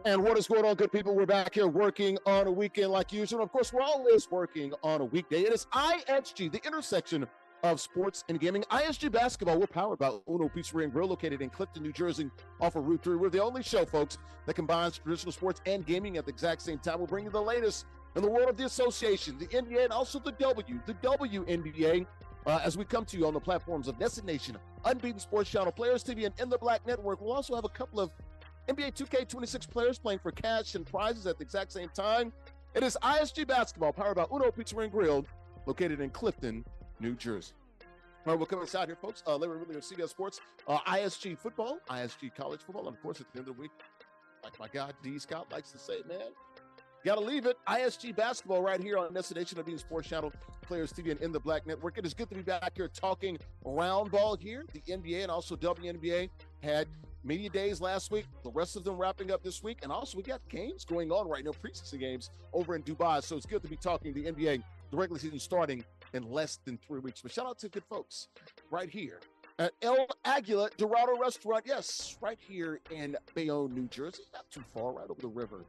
And what is going on, good people? We're back here working on a weekend like usual. Of course, we're always working on a weekday. It is ISG, the intersection of sports and gaming. ISG Basketball, we're powered by Uno Pizzeria and Grill, located in Clifton, New Jersey, off of Route 3. We're the only show, folks, that combines traditional sports and gaming at the exact same time. We're bringing the latest in the world of the association, the NBA, and also the WNBA, as we come to you on the platforms of NESN Nation, Unbeaten Sports Channel, Players TV, and In the Black Network. We'll also have a couple of NBA 2K26 players playing for cash and prizes at the exact same time. It is ISG Basketball, powered by Uno Pizzeria and Grill, located in Clifton, New Jersey. All right, we'll come inside here, folks. Larry Ridley of CBS Sports, ISG football, ISG college football, and of course, at the end of the week, like my guy D. Scott likes to say, man, got to leave it. ISG Basketball right here on NESN Nation, Unbeaten Sports Channel, Players TV, and In the Black Network. It is good to be back here talking round ball here. The NBA and also WNBA had media days last week, the rest of them wrapping up this week, and also we got games going on right now, preseason games over in Dubai, so it's good to be talking the NBA, the regular season starting in less than 3 weeks. But shout out to good folks right here at El Aguila Dorado Restaurant, yes, right here in Bayonne, New Jersey, not too far, right over the river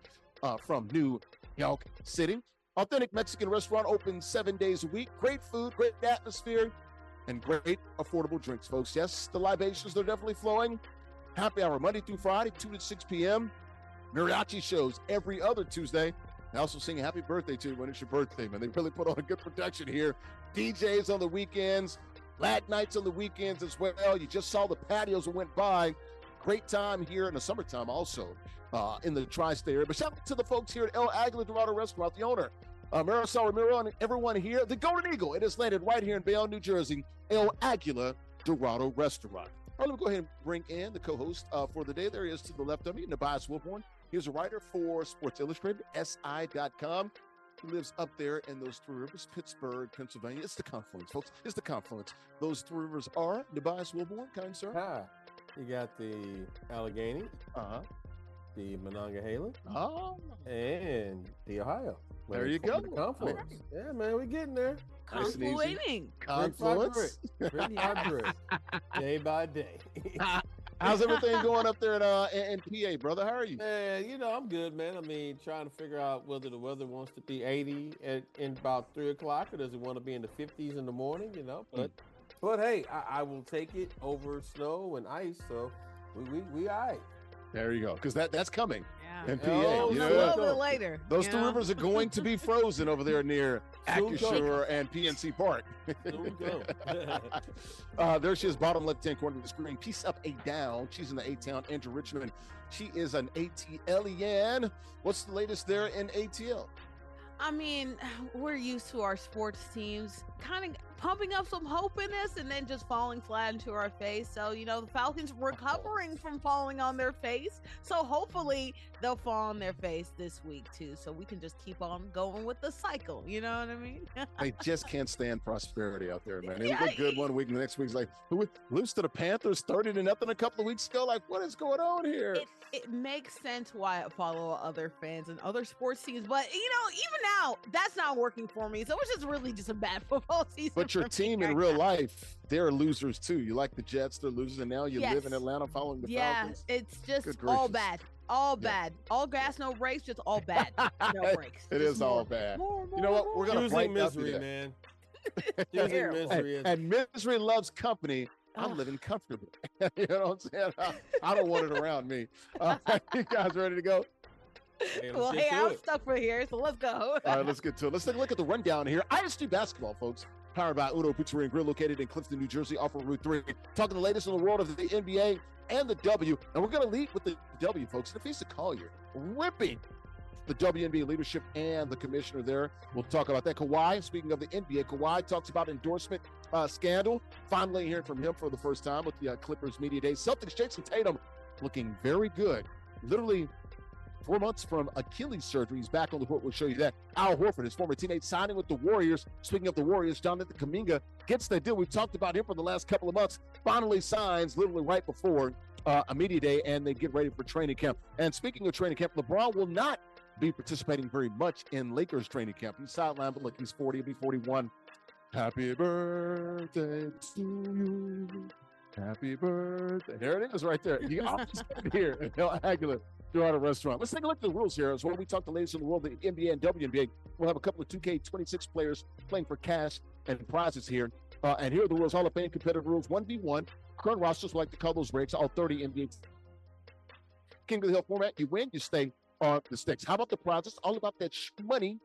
from New York City. Authentic Mexican restaurant, open 7 days a week, great food, great atmosphere, and great affordable drinks, folks. Yes, the libations, they're definitely flowing. Happy hour Monday through Friday, 2 to 6 p.m. Mariachi shows every other Tuesday. I also sing happy birthday to you when it's your birthday, man. They really put on a good production here. DJs on the weekends, lag nights on the weekends as well. You just saw the patios that went by. Great time here in the summertime also in the tri-state area. But shout out to the folks here at El Aguila Dorado Restaurant, the owner, Marisol Ramiro, and everyone here. The Golden Eagle, it is landed right here in Bayonne, New Jersey, El Aguila Dorado Restaurant. All right, let me go ahead and bring in the co-host for the day. There he is to the left of me, Nubyjas Wilborn. He's a writer for Sports Illustrated, SI.com. He lives up there in those Three Rivers, Pittsburgh, Pennsylvania. It's the confluence, folks. It's the confluence. Those Three Rivers are Nubyjas Wilborn, kind sir. Hi. You got the Allegheny, the Monongahela, and the Ohio. There you go. The confluence. Right. Yeah, man, we're getting there. Confluating. Confluence. Day by day. How's everything going up there in PA, brother? How are you? Man, I'm good, man. I mean, trying to figure out whether the weather wants to be 80 in about 3 o'clock, or does it want to be in the 50s in the morning, But hey, I will take it over snow and ice, so we all right. There you go, because that's coming in PA. A little bit later. Those two rivers are going to be frozen over there near Acrisure and PNC Park. There she is, bottom left-hand corner of the screen. Piece up, A down. She's in the A-Town, Andrea Richmond. She is an ATLian. What's the latest there in ATL? I mean, we're used to our sports teams kind of pumping up some hope in us and then just falling flat into our face. So, the Falcons recovering from falling on their face. So hopefully they'll fall on their face this week too. So we can just keep on going with the cycle. You know what I mean? They just can't stand prosperity out there, man. They look good one week and the next week's like, who lose to the Panthers 30-0 a couple of weeks ago? Like, what is going on here? It makes sense why I follow other fans and other sports teams. But, even now, that's not working for me. So it's just really just a bad football season. But your team in real life, they're losers too. You like the Jets, they're losers, and now you live in Atlanta following the Falcons. Yeah, it's just all bad. All bad. All gas, no brakes, just all bad. No brakes. It is all bad. You know what? We're going to break misery, man. Choosing misery. And misery loves company. I'm living comfortably. You know what I'm saying? I don't want it around me. You guys ready to go? Hey, I'm stuck for here, so let's go. All right, let's get to it. Let's take a look at the rundown here. ISG Basketball, folks, powered by Uno Pizzeria and Grill, located in Clifton, New Jersey, off of Route 3. Talking the latest in the world of the NBA and the W. And we're going to lead with the W, folks. Napheesa Collier ripping the WNBA leadership and the commissioner there. We'll talk about that. Kawhi, speaking of the NBA, Kawhi talks about endorsement scandal. Finally hearing from him for the first time with the Clippers media day. Celtics Jayson Tatum looking very good. Literally 4 months from Achilles surgery. He's back on the court. We'll show you that. Al Horford, his former teammate, signing with the Warriors. Speaking of the Warriors, Jonathan Kuminga gets the deal. We've talked about him for the last couple of months. Finally signs literally right before a media day, and they get ready for training camp. And speaking of training camp, LeBron will not be participating very much in Lakers training camp. He's sidelined, but look, he's 40, he'll be 41. Happy birthday to you. Happy birthday. There it is right there. You always here in El Aguilar throughout a restaurant. Let's take a look at the rules here. As when we talk to ladies in the world of the NBA and WNBA, we'll have a couple of 2K26 players playing for cash and prizes here. And here are the rules. Hall of Fame competitive rules. 1v1. Current rosters, we like to call those breaks. All 30 NBA. King of the Hill format. You win, you stay on the sticks. How about the prizes? All about that money.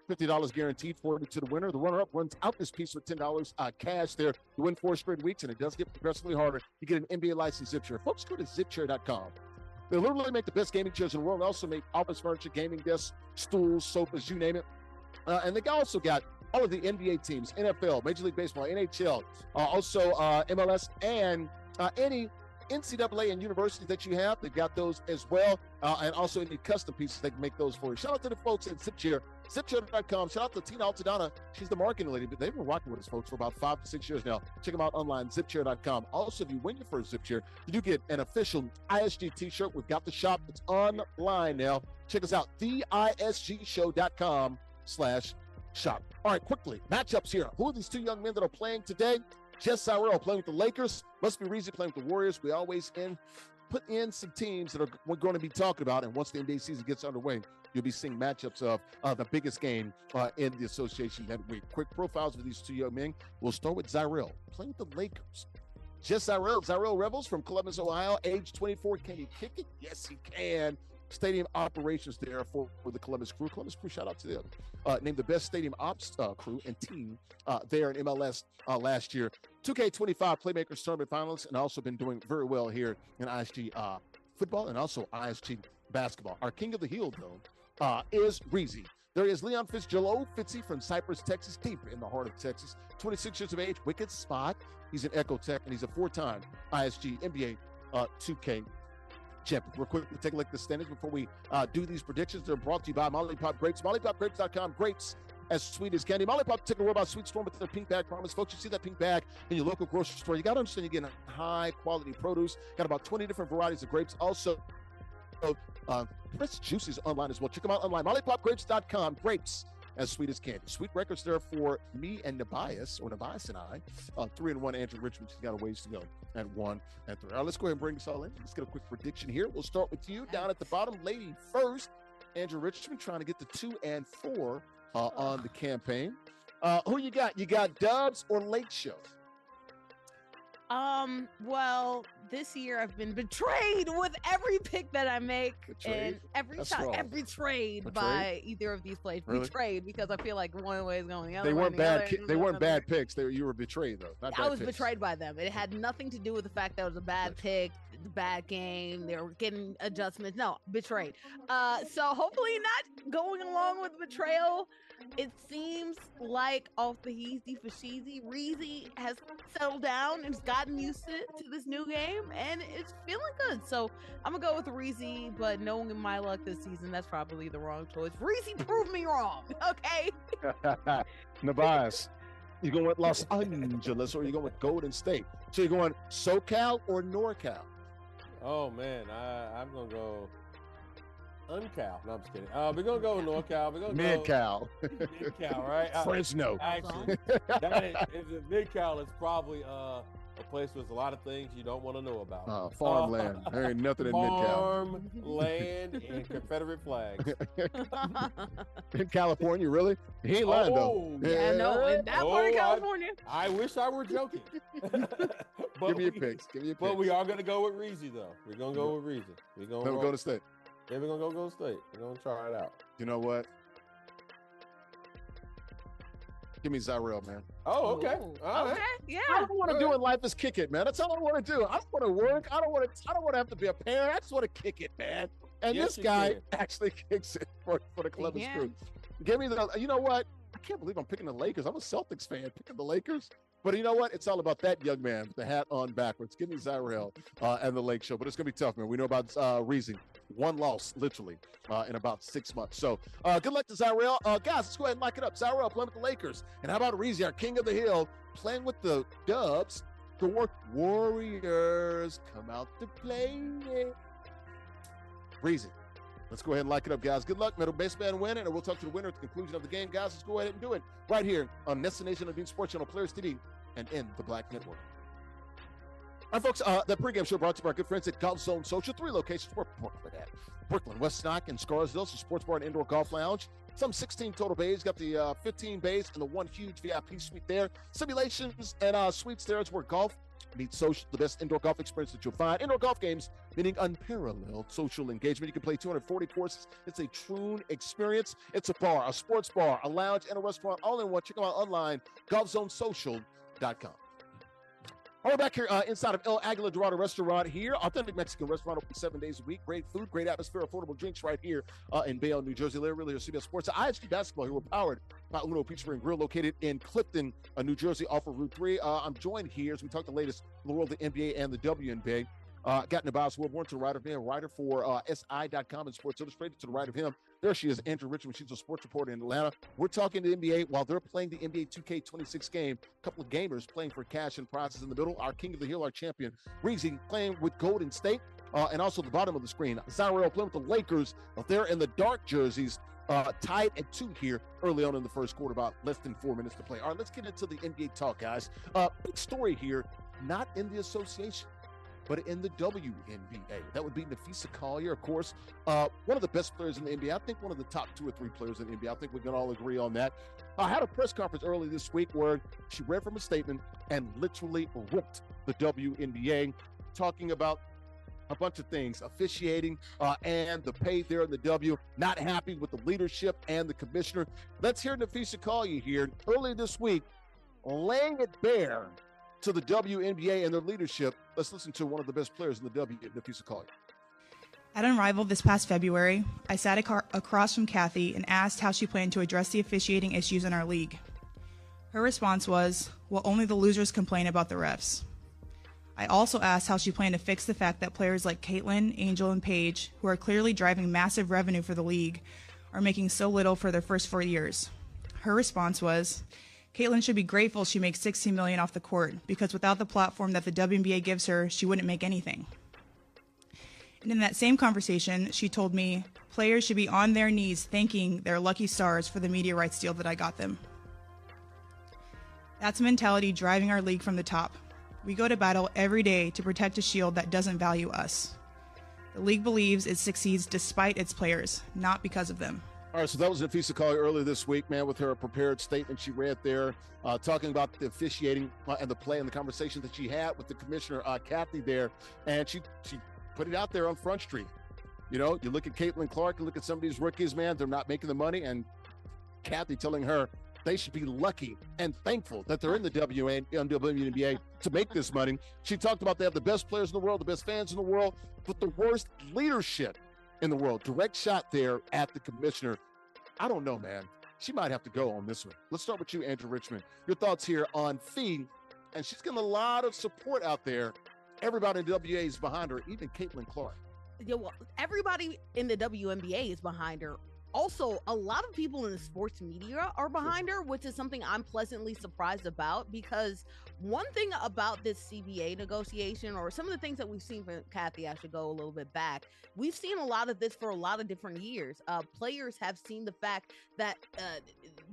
$50 guaranteed for to the winner. The runner-up runs out this piece with $10 cash there. You win 4 straight weeks, and it does get progressively harder. You get an NBA license zip chair. Folks, go to zipchair.com. They literally make the best gaming chairs in the world. They also make office furniture, gaming desks, stools, sofas, you name it. And they also got all of the NBA teams, NFL, Major League Baseball, NHL, also MLS, and any NCAA and universities that you have. They've got those as well. And also any custom pieces, they can make those for you. Shout out to the folks at ZipChair. ZipChair.com. Shout out to Tina Altadonna. She's the marketing lady, but they've been rocking with us, folks, for about 5 to 6 years now. Check them out online, ZipChair.com. Also, if you win your first ZipChair, you do get an official ISG t-shirt. We've got the shop. It's online now. Check us out, theisgshow.com/shop. All right, quickly, matchups here. Who are these two young men that are playing today? JustZyrell playing with the Lakers. MustBeReezy playing with the Warriors. We always put in some teams that we're going to be talking about, and once the NBA season gets underway, you'll be seeing matchups of the biggest game in the association that week. Quick profiles of these two young men. We'll start with Zyrell, playing with the Lakers. Zyrell Rebels from Columbus, Ohio, age 24. Can he kick it? Yes, he can. Stadium operations there for the Columbus Crew. Columbus Crew, shout out to them. Named the best stadium ops crew and team there in MLS last year. 2K25 Playmakers Tournament Finalists, and also been doing very well here in ISG football and also ISG basketball. Our king of the hill, though, is Reezy. There is Leon Fitzgerald Fitzy from Cypress, Texas, deep in the heart of Texas. 26 years of age, wicked spot. He's an Echo Tech, and he's a 4-time ISG NBA 2K champion. Real quick, we'll take a look at the standings before we do these predictions. They're brought to you by Molly Pop Grapes. MollyPopGrapes.com. Grapes as sweet as candy. Molly Pop, take a word about Sweet Storm with their pink bag promise. Folks, you see that pink bag in your local grocery store. You got to understand you're getting high quality produce. Got about 20 different varieties of grapes. Also, press juices online as well. Check them out online. MollyPopGrapes.com. Grapes as sweet as candy. Sweet records there for me and Nubyjas and I. 3-1. Andrea Richmond, she's got a ways to go at 1-3. All right, let's go ahead and bring this all in. Let's get a quick prediction here. We'll start with you down at the bottom, lady first. Andrea Richmond trying to get to 2-4 on the campaign. Who you got? You got Dubs or Lake Show? Well, this year I've been betrayed with every pick that I make, and every trade by either of these plays. Really? Betrayed because I feel like one way is going the other. They weren't bad. They weren't bad picks. You were betrayed though. I was betrayed by them. It had nothing to do with the fact that it was a bad pick, bad game. They were getting adjustments. No, betrayed. So hopefully not going along with betrayal. It seems like off the Heezy for Sheezy, Reezy has settled down and has gotten used to this new game, and it's feeling good. So I'm gonna go with Reezy, but knowing my luck this season, that's probably the wrong choice. Reezy proved me wrong. Okay. Nubyjas, you going with Los Angeles or you going with Golden State? So you're going SoCal or NorCal? Oh man, I'm gonna go UnCal. No, I'm just kidding. We're gonna go with NorCal. We're gonna Mid-Cal. Mid-Cal, right? Fresno. Actually, Mid-Cal is probably a place with a lot of things you don't want to know about. Farmland. There ain't nothing in Mid-Cal. Farmland and Confederate flags. In California, really? He ain't lying though. Yeah, no, in that part of California. I wish I were joking. Give me your picks. But we are gonna go with Reezy though. We're gonna go with Reezy. We're gonna go to State. Yeah, we're gonna go State. We're gonna try it out. You know what? Give me Zyrell, man. Oh, okay. Okay, yeah. I don't want to do in life is kick it, man. That's all I want to do. I don't want to work. I don't want to have to be a parent. I just want to kick it, man. And yes, this guy actually kicks it for the Columbus Crew. Give me the. You know what? I can't believe I'm picking the Lakers. I'm a Celtics fan picking the Lakers. But you know what? It's all about that young man with the hat on backwards. Give me Zyrell and the Lake Show. But it's going to be tough, man. We know about Reezy. One loss, literally, in about 6 months. So good luck to Zyrell. Guys, let's go ahead and lock it up. Zyrell playing with the Lakers. And how about Reezy, our king of the hill, playing with the Dubs? The Warriors come out to play. Reezy. Let's go ahead and lock it up, guys. Good luck. Middle base man winning, and we'll talk to the winner at the conclusion of the game. Guys, let's go ahead and do it right here on NESN Nation of Being Sports Channel, Players TV, and in the Black Network. All right, folks, the pregame show brought to you by our good friends at Golf Zone Social. 3 locations where Brooklyn at. Brooklyn, West Stock, and Scarsdale. So sports bar and indoor golf lounge. Some 16 total bays. Got the 15 bays and the one huge VIP suite there. Simulations and suites there. It's where golf meets social, the best indoor golf experience that you'll find. Indoor golf games, meaning unparalleled social engagement. You can play 240 courses. It's a true experience. It's a bar, a sports bar, a lounge, and a restaurant all in one. Check them out online, golfzonesocial.com. We're back here inside of El Aguila Dorado Restaurant here. Authentic Mexican restaurant, open 7 days a week. Great food, great atmosphere, affordable drinks right here in Bayonne, New Jersey. Larry Ridley, CBS Sports. ISG Basketball here. We're powered by Uno Pizza and Grill, located in Clifton, New Jersey, off of Route 3. I'm joined here as we talk the latest in the world of the NBA and the WNBA. Got Nubyjas Wilborn to the right of him, writer for SI.com and Sports Illustrated. To the right of him, there she is, Andrea Richmond. She's a sports reporter in Atlanta. We're talking to the NBA while they're playing the NBA 2K26 game. A couple of gamers playing for cash and prizes in the middle. Our King of the Hill, our champion, Breezy, playing with Golden State. And also the bottom of the screen, JustZyrell playing with the Lakers. They're in the dark jerseys, tied at 2 here early on in the first quarter, about less than 4 minutes to play. All right, let's get into the NBA talk, guys. Big story here, not in the association, but in the WNBA. That would be Napheesa Collier, of course, one of the best players in the NBA. I think one of the top 2 or 3 players in the NBA. I think we can all agree on that. I had a press conference early this week where she read from a statement and literally ripped the WNBA, talking about a bunch of things, officiating and the pay there in the W, not happy with the leadership and the commissioner. Let's hear Napheesa Collier here early this week, laying it bare to the WNBA and their leadership. Let's listen to one of the best players in the W, Napheesa Collier. At Unrivaled this past February, I sat across from Kathy and asked how she planned to address the officiating issues in our league. Her response was, well, only the losers complain about the refs. I also asked how she planned to fix the fact that players like Caitlin, Angel, and Paige, who are clearly driving massive revenue for the league, are making so little for their first 4 years. Her response was, Caitlin should be grateful she makes $16 million off the court, because without the platform that the WNBA gives her, she wouldn't make anything. And in that same conversation, she told me players should be on their knees thanking their lucky stars for the media rights deal that I got them. That's a mentality driving our league from the top. We go to battle every day to protect a shield that doesn't value us. The league believes it succeeds despite its players, not because of them. All right, so that was Napheesa Collier earlier this week, man, with her prepared statement she read there, talking about the officiating and the play and the conversation that she had with the commissioner, Kathy, there. And she put it out there on Front Street. You know, you look at Caitlin Clark, you look at some of these rookies, man, they're not making the money. And Kathy telling her they should be lucky and thankful that they're in the WNBA to make this money. She talked about they have the best players in the world, the best fans in the world, but the worst leadership in the world. Direct shot there at the commissioner. I don't know, man. She might have to go on this one. Let's start with you, Andrea Richmond. Your thoughts here on Fee, and she's getting a lot of support out there. Everybody in the WNBA is behind her, even Caitlin Clark. Yeah, well, everybody in the WNBA is behind her. Also, a lot of people in the sports media are behind her, which is something I'm pleasantly surprised about, because one thing about this CBA negotiation, or some of the things that we've seen from Kathy, I should go a little bit back, we've seen a lot of this for a lot of different years. Players have seen the fact that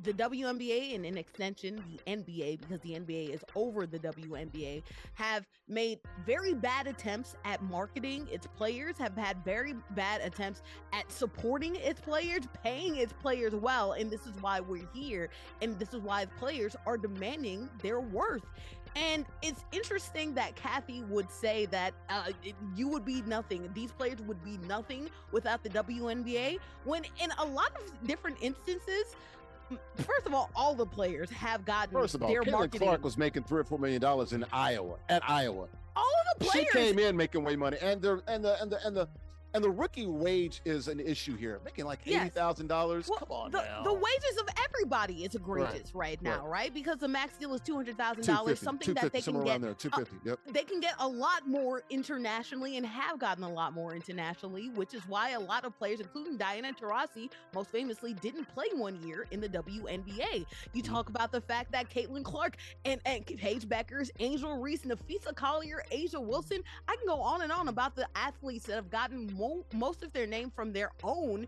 the WNBA, and in extension, the NBA, because the NBA is over the WNBA, have made very bad attempts at marketing its players, have had very bad attempts at supporting its players, paying its players well, and this is why we're here, and this is why players are demanding their worth. And it's interesting that Kathy would say that you would be nothing, these players would be nothing without the WNBA, when in a lot of different instances, first of all the players have gotten First of all, their Caitlin marketing. Clark was making $3 or $4 million in Iowa, at Iowa. All of the players. She came in making way money, and the rookie wage is an issue here, making like $80,000. Well, Come on, the now. The wages of everybody is egregious right now, right? Because the max deal is $200,000, something that they can get. Around there, 250. Yep. They can get a lot more internationally, and have gotten a lot more internationally, which is why a lot of players, including Diana Taurasi, most famously, didn't play 1 year in the WNBA. You talk about the fact that Caitlin Clark and Paige Beckers, Angel Reese, Napheesa Collier, Asia Wilson, I can go on and on about the athletes that have gotten most of their name from their own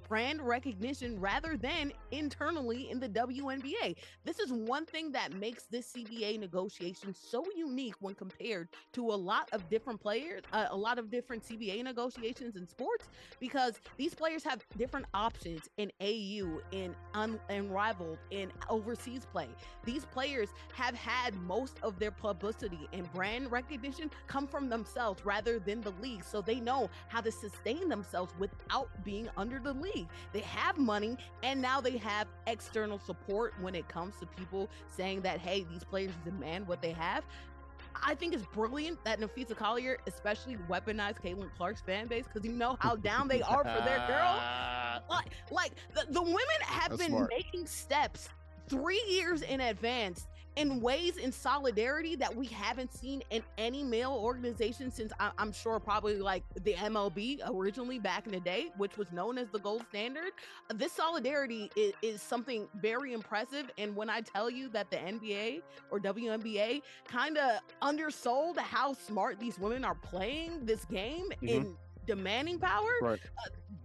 brand recognition rather than internally in the WNBA. This is one thing that makes this CBA negotiation so unique when compared to a lot of different players, a lot of different CBA negotiations in sports, because these players have different options in AU, in unrivaled, in overseas play. These players have had most of their publicity and brand recognition come from themselves rather than the league, so they know how to sustain themselves without being under the league. They have money, and now they have external support when it comes to people saying that, hey, these players demand what they have. I think it's brilliant that Napheesa Collier especially weaponized Caitlin Clark's fan base, because you know how down they are for their girl. Like the women have That's been smart. making steps 3 years in advance in ways in solidarity that we haven't seen in any male organization since I'm sure probably like the MLB originally back in the day, which was known as the gold standard. This solidarity is something very impressive. And when I tell you that the NBA or WNBA kind of undersold how smart these women are playing this game in demanding power, Right.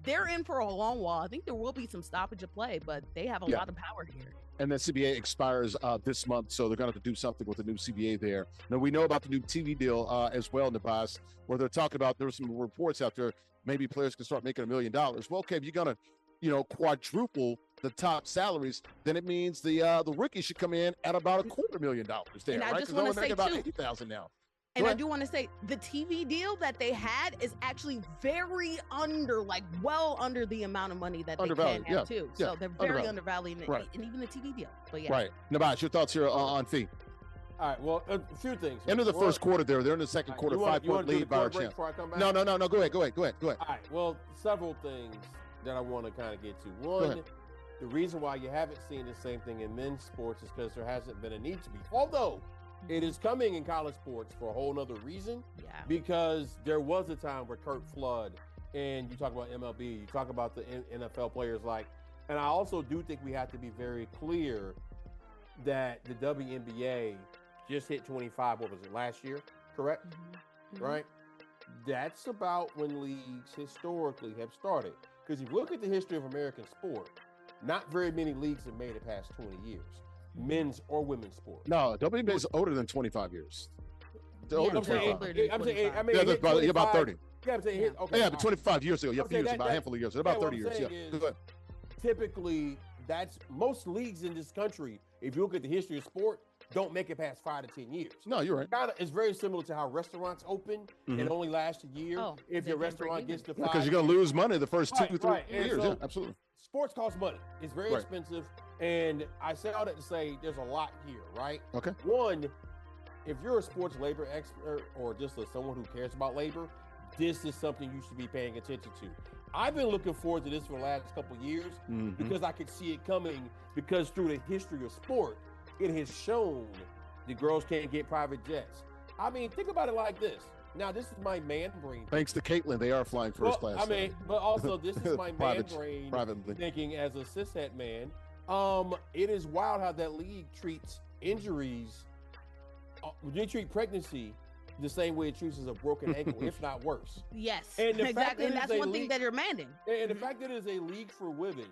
They're in for a long while. I think there will be some stoppage of play, but they have a lot of power here. And the CBA expires this month, so they're going to have to do something with the new CBA there. Now, we know about the new TV deal as well, Nubyjas, where they're talking about, there were some reports out there, maybe players can start making $1 million. Well, okay, if you're going to, quadruple the top salaries, then it means the rookie should come in at about $250,000 there, And I right? just 'Cause wanna they're making say, about too, 80,000 now. And I do want to say the TV deal that they had is actually very well under the amount of money that they can have too. So they're very undervalued, and even the TV deal. But Right. Nubyjas, your thoughts here on fee? All right. Well, a few things. End of the first quarter there. They're in the second quarter, 5-point lead by our champ. No. Go ahead. All right. Well, several things that I want to kind of get to. One, the reason why you haven't seen the same thing in men's sports is because there hasn't been a need to be. Although it is coming in college sports for a whole nother reason. Yeah. Because there was a time where Kurt Flood, and you talk about MLB, you talk about the NFL players and I also do think we have to be very clear that the WNBA just hit 25, what was it, last year, correct? Right? That's about when leagues historically have started. Because if you look at the history of American sport, not very many leagues have made it past 20 years. Men's or women's sport. No, WNBA is older than 25 years. They're older than 25. I'm saying, they're about 30. Yeah, I'm saying, okay. Yeah, but 25 years ago. Yeah, a few years, about a handful of years. They're about 30 years. Yeah. Go ahead. Typically, that's most leagues in this country, if you look at the history of sport, don't make it past 5 to 10 years. No, you're right. It's very similar to how restaurants open and only last a year. If your restaurant gets to 5. Because you're going to lose money the first 2-3 years. So, yeah, absolutely. Sports costs money. It's very expensive. And I say all that to say there's a lot here, right? Okay. One, if you're a sports labor expert or just someone who cares about labor, this is something you should be paying attention to. I've been looking forward to this for the last couple of years because I could see it coming, because through the history of sport, it has shown the girls can't get private jets. I mean, think about it like this. Now, this is my man brain. Thanks to Caitlin, they are flying first class. I mean, but also this is my man brain thinking as a cishet man. It is wild how that league treats injuries. They treat pregnancy the same way it treats as a broken ankle, if not worse. Yes, and exactly. And that's one thing that they're demanding. And the fact that it is a league for women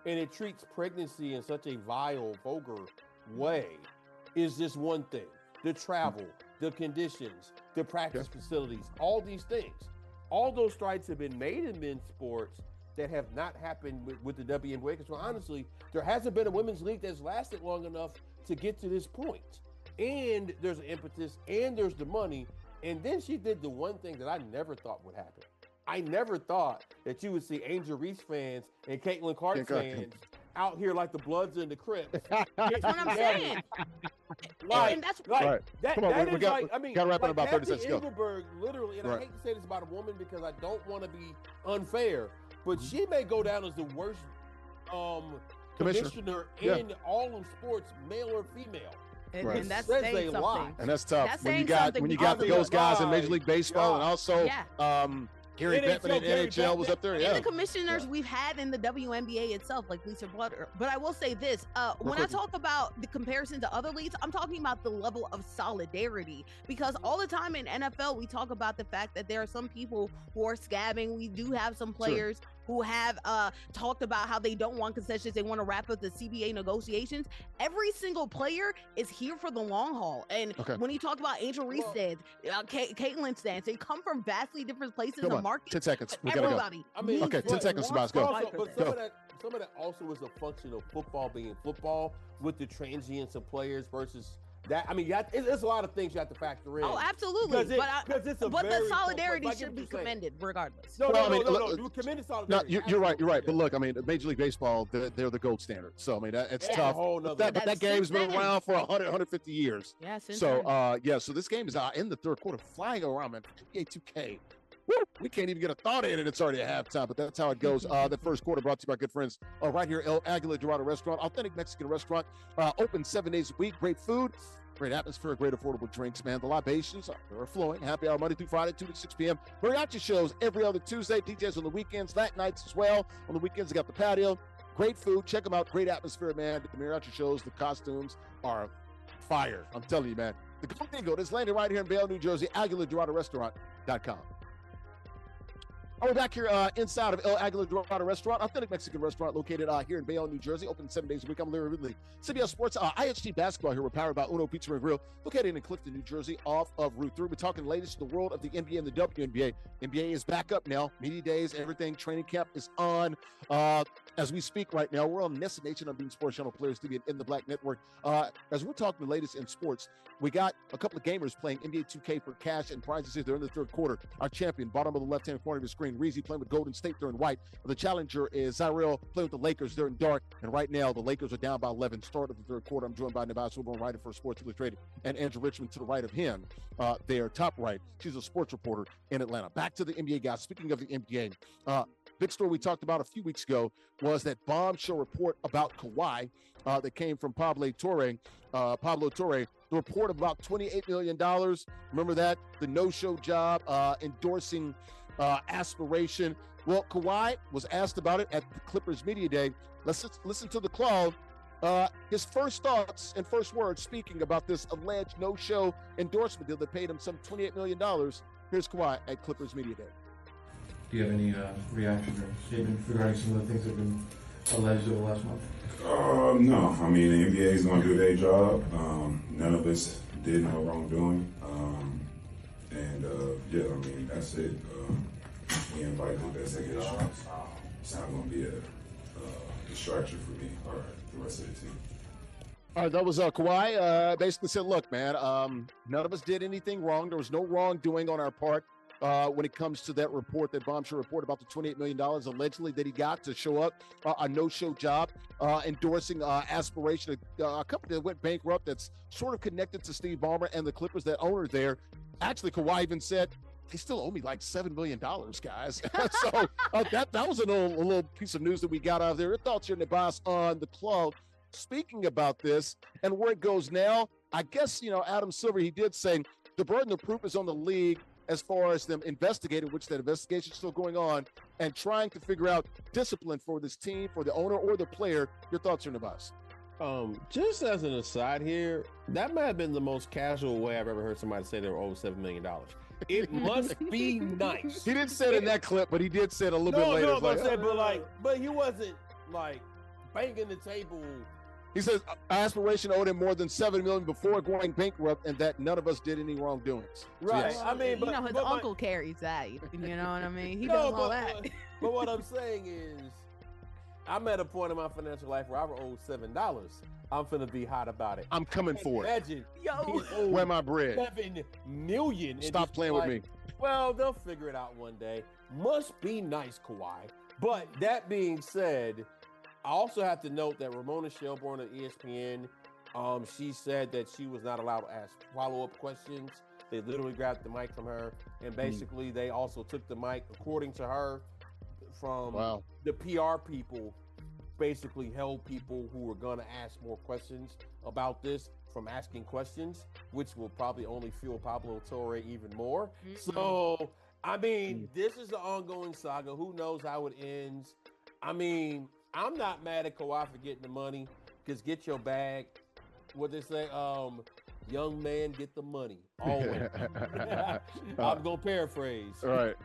and it treats pregnancy in such a vile, vulgar way is just one thing. The travel, the conditions, the practice facilities, all these things. All those strides have been made in men's sports that have not happened with the WNBA. Because honestly, there hasn't been a women's league that's lasted long enough to get to this point. And there's an impetus, and there's the money. And then she did the one thing that I never thought would happen. I never thought that you would see Angel Reese fans and Caitlin Clark fans out here like the Bloods and the Crips. That's what I'm saying. And that's right. That, Come on, that we is got, like, I mean, got to wrap like in about 30 seconds. Engelberg, literally, and I hate to say this about a woman because I don't want to be unfair, but she may go down as the worst commissioner in all of sports, male or female. And that's saying something. And that's tough. That's when you got those guys in Major League Baseball and also Gary Bettman in NHL was up there. And the commissioners we've had in the WNBA itself, like Lisa Blutter. But I will say this, when I talk about the comparison to other leagues, I'm talking about the level of solidarity. Because all the time in NFL, we talk about the fact that there are some people who are scabbing. We do have some players who have talked about how they don't want concessions. They want to wrap up the CBA negotiations. Every single player is here for the long haul. And when you talk about Angel Reese stands, Caitlin stands, they come from vastly different places in the market. 10 seconds. We Everybody. I mean, okay, 10 seconds, Tobias. Go. But some of that also is a function of football being football with the transience of players versus that. I mean, it's a lot of things you have to factor in. Oh, absolutely. But the solidarity should be commended regardless. No. You commended solidarity. No, you're right. But look, I mean, Major League Baseball, they're the gold standard. So, I mean, it's tough. But that game's been around for 100, 150 years. Yeah, so this game is in the third quarter, flying around, man. 2K. Woo! We can't even get a thought in, and it's already at halftime, but that's how it goes. The first quarter brought to you by good friends right here, El Aguila Dorado Restaurant, authentic Mexican restaurant, open 7 days a week, great food, great atmosphere, great affordable drinks, man. The libations are flowing. Happy hour Monday through Friday, 2 to 6 p.m. Mariachi shows every other Tuesday, DJs on the weekends, late nights as well. On the weekends, they got the patio. Great food. Check them out. Great atmosphere, man. The mariachi shows, the costumes are fire. I'm telling you, man. The Kuminga is landing right here in Bayonne, New Jersey, AguilaDoradoRestaurant.com. We're back here inside of El Aguila Dorado Restaurant, authentic Mexican restaurant located here in Bayonne, New Jersey, open 7 days a week. I'm Larry Ridley. CBS Sports, ISG Basketball here. We're powered by Uno Pizza and Grill, located in Clifton, New Jersey, off of Route 3. We're talking the latest in the world of the NBA and the WNBA. NBA is back up now. Media days, everything. Training camp is on. As we speak right now, we're on NESN Nation on Being Sports Channel Players TV in the Black Network. As we're talking the latest in sports, we got a couple of gamers playing NBA 2K for cash and prizes here. They're in the third quarter. Our champion, bottom of the left-hand corner of your screen, Reezy playing with Golden State. They're in white. The challenger is JustZyrell playing with the Lakers. They're in dark. And right now, the Lakers are down by 11. Start of the third quarter. I'm joined by Nubyjas, Wilborn, writer for Sports Illustrated, and Andrea Richmond to the right of him. They're top right. She's a sports reporter in Atlanta. Back to the NBA, guys. Speaking of the NBA, big story we talked about a few weeks ago was that bombshell report about Kawhi that came from Pablo Torre. The report of about $28 million. Remember that? The no-show job, endorsing aspiration. Well, Kawhi was asked about it at the Clippers Media Day. Let's listen to the call. His first thoughts and first words speaking about this alleged no-show endorsement deal that paid him some $28 million. Here's Kawhi at Clippers Media Day. Do you have any reaction or statement regarding some of the things that have been alleged over the last month? No. I mean, the NBA is going to do their job. None of us did no wrongdoing. I mean, that's it. We invite the investigations. It's not going to be a distraction for me or the rest of the team. All right, that was Kawhi. Basically said, look, man, none of us did anything wrong. There was no wrongdoing on our part. When it comes to that report, that bombshell report about the $28 million allegedly that he got to show up, a no-show job, endorsing aspiration, a company that went bankrupt that's sort of connected to Steve Ballmer and the Clippers, that owner there. Actually, Kawhi even said, they still owe me like $7 million, guys. So that was a little piece of news that we got out of there. Your thoughts here, Nubyjas, on the club speaking about this and where it goes now? I guess, Adam Silver, he did say the burden of proof is on the league as far as them investigating, which that investigation is still going on, and trying to figure out discipline for this team, for the owner or the player. Your thoughts here, Nubyjas? Just as an aside here, that might have been the most casual way I've ever heard somebody say they were owed $7 million. It must be nice. He didn't say it in that clip, but he did say it a little bit later. But he wasn't like banging the table. He says aspiration owed him more than $7 million before going bankrupt, and that none of us did any wrongdoings. Right. Yes. I mean, his uncle carries that. You know what I mean? He does all that. But what I'm saying is, I'm at a point in my financial life where I owe $7. I'm finna be hot about it. I'm coming for it. Imagine, where my bread? $7 million. Stop playing with me. Well, they'll figure it out one day. Must be nice, Kawhi. But that being said, I also have to note that Ramona Shelburne of ESPN, she said that she was not allowed to ask follow-up questions. They literally grabbed the mic from her, and basically they also took the mic, according to her, from the PR people, basically held people who were going to ask more questions about this from asking questions, which will probably only fuel Pablo Torre even more. So, I mean, this is an ongoing saga. Who knows how it ends? I mean, I'm not mad at Kawhi for getting the money, because get your bag. What they say, young man, get the money. Always. I'm going to paraphrase. All right.